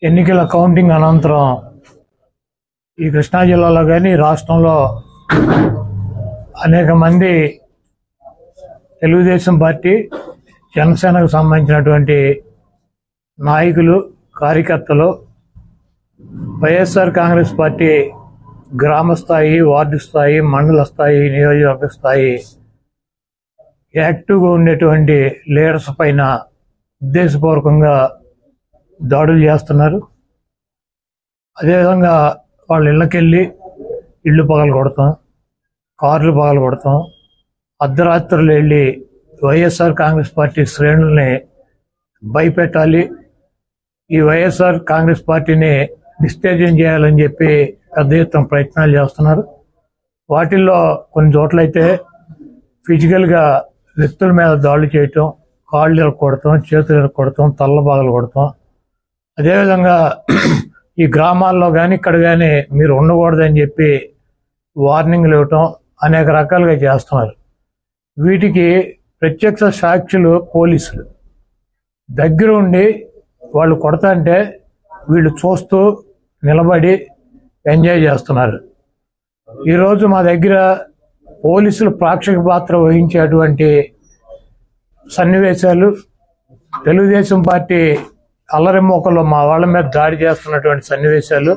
ఎన్నికల కౌంటింగ్ అనంతరం ఈ కృష్ణా జిల్లాలో కానీ రాష్ట్రంలో అనేక మంది తెలుగుదేశం పార్టీ, జనసేనకు సంబంధించినటువంటి నాయకులు, కార్యకర్తలు వైఎస్ఆర్ కాంగ్రెస్ పార్టీ గ్రామ స్థాయి, వార్డు స్థాయి, మండల స్థాయి, నియోజకవర్గ స్థాయి యాక్టివ్గా ఉండేటువంటి లీడర్స్ పైన ఉద్దేశపూర్వకంగా దాడులు చేస్తున్నారు. అదేవిధంగా వాళ్ళ ఇళ్ళకెళ్ళి ఇళ్ళు పగలు కొడతాం, కార్లు పగలు కొడతాం, అర్ధరాత్రులు వెళ్ళి వైఎస్ఆర్ కాంగ్రెస్ పార్టీ శ్రేణుల్ని భయపెట్టాలి, ఈ వైఎస్ఆర్ కాంగ్రెస్ పార్టీని డిస్టేజన్ చేయాలని చెప్పి పెద్ద ఎత్తున ప్రయత్నాలు చేస్తున్నారు. వాటిల్లో కొన్ని చోట్లయితే ఫిజికల్గా వ్యక్తుల మీద దాడులు చేయటం, కాళ్ళు ఇరక్కొడతాం, చేతులు ఇరక్కొడతాం, తల్ల బాగలు కొడతాం. అదేవిధంగా ఈ గ్రామాల్లో కానీ ఇక్కడ కానీ మీరు ఉండకూడదని చెప్పి వార్నింగ్లు ఇవ్వటం అనేక రకాలుగా చేస్తున్నారు. వీటికి ప్రత్యక్ష సాక్షులు పోలీసులు దగ్గర ఉండి వాళ్ళు కొడతాంటే వీళ్ళు చూస్తూ నిలబడి ఎంజాయ్ చేస్తున్నారు. ఈరోజు మా దగ్గర పోలీసులు ప్రేక్షక పాత్ర వహించేటువంటి సన్నివేశాలు, తెలుగుదేశం పార్టీ అల్లరి మోకల్లో మా వాళ్ళ మీద దాడి చేస్తున్నటువంటి సన్నివేశాలు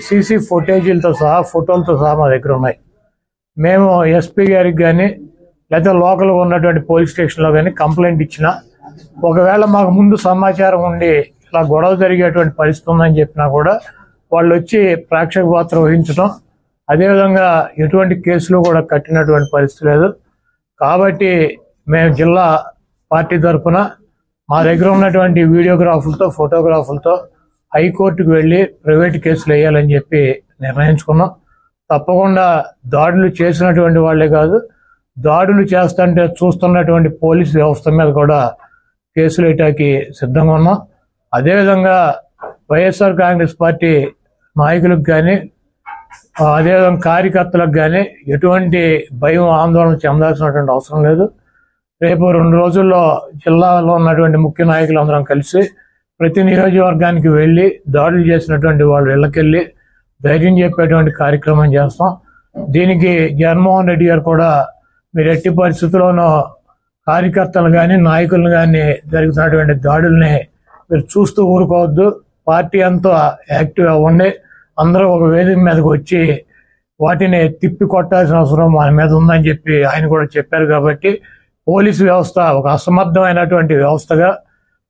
సీసీ ఫుటేజీలతో సహా, ఫోటోలతో సహా మా దగ్గర ఉన్నాయి. మేము ఎస్పీ గారికి కానీ లేదా లోకల్గా ఉన్నటువంటి పోలీస్ స్టేషన్లో కానీ కంప్లైంట్ ఇచ్చినా, ఒకవేళ మాకు ముందు సమాచారం ఉండి ఇలా గొడవ జరిగేటువంటి పరిస్థితి ఉందని చెప్పినా కూడా వాళ్ళు వచ్చి ప్రేక్షక పాత్ర వహించడం, అదేవిధంగా ఎటువంటి కేసులు కూడా కట్టినటువంటి పరిస్థితి లేదు. కాబట్టి మేము జిల్లా పార్టీ తరఫున మా దగ్గర ఉన్నటువంటి వీడియోగ్రాఫులతో, ఫోటోగ్రాఫులతో హైకోర్టుకు వెళ్ళి ప్రైవేట్ కేసులు వేయాలని చెప్పి నిర్ణయించుకున్నాం. తప్పకుండా దాడులు చేసినటువంటి వాళ్ళే కాదు, దాడులు చేస్తుంటే చూస్తున్నటువంటి పోలీసు వ్యవస్థ మీద కూడా కేసులు వేయటానికి సిద్ధంగా ఉన్నాం. అదేవిధంగా వైఎస్ఆర్ కాంగ్రెస్ పార్టీ నాయకులకు కానీ, అదేవిధంగా కార్యకర్తలకు కానీ ఎటువంటి భయం, ఆందోళన చెందాల్సినటువంటి అవసరం లేదు. రేపు 2 రోజుల్లో జిల్లాలో ఉన్నటువంటి ముఖ్య నాయకులందరం కలిసి ప్రతి నియోజకవర్గానికి వెళ్ళి దాడులు చేసినటువంటి వాళ్ళు ఇళ్ళకెళ్ళి ధైర్యం చెప్పేటువంటి కార్యక్రమం చేస్తాం. దీనికి జగన్మోహన్ రెడ్డి గారు కూడా మీరు ఎట్టి పరిస్థితుల్లోనూ కార్యకర్తలు కానీ, నాయకులను కానీ జరుగుతున్నటువంటి దాడుల్ని మీరు చూస్తూ ఊరుకోవద్దు, పార్టీ అంతా యాక్టివ్ అవ్వండి, అందరూ ఒక వేదిక మీదకి వచ్చి వాటిని తిప్పి కొట్టాల్సిన అవసరం మన మీద ఉందని చెప్పి ఆయన కూడా చెప్పారు. కాబట్టి పోలీసు వ్యవస్థ ఒక అసమర్థమైనటువంటి వ్యవస్థగా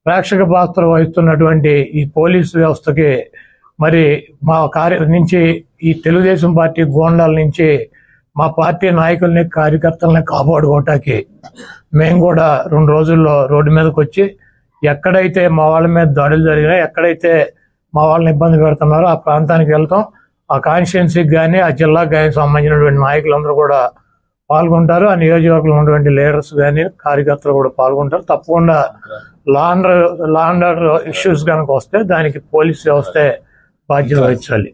ప్రేక్షక పాత్ర వహిస్తున్నటువంటి ఈ పోలీసు వ్యవస్థకి మరి మా నుంచి ఈ తెలుగుదేశం పార్టీ గోండాల నుంచి మా పార్టీ నాయకుల్ని, కార్యకర్తల్ని కాపాడుకోవటానికి మేము కూడా 2 రోజుల్లో రోడ్డు మీదకి వచ్చి ఎక్కడైతే మా వాళ్ళ మీద దాడులు జరిగినా, ఎక్కడైతే మా వాళ్ళని ఇబ్బంది పెడుతున్నారో ఆ ప్రాంతానికి వెళ్తాం. ఆ కాన్స్టిట్యున్సీకి కానీ, ఆ జిల్లాకు కానీ సంబంధించినటువంటి నాయకులందరూ కూడా పాల్గొంటారు. ఆ నియోజకవర్గంలో ఉన్నటువంటి లీడర్స్ కానీ, కార్యకర్తలు కూడా పాల్గొంటారు. తప్పకుండా లా అండ్ ఆర్డర్ ఇష్యూస్ కనుక వస్తే దానికి పోలీస్ వ్యవస్థే బాధ్యత వహించాలి.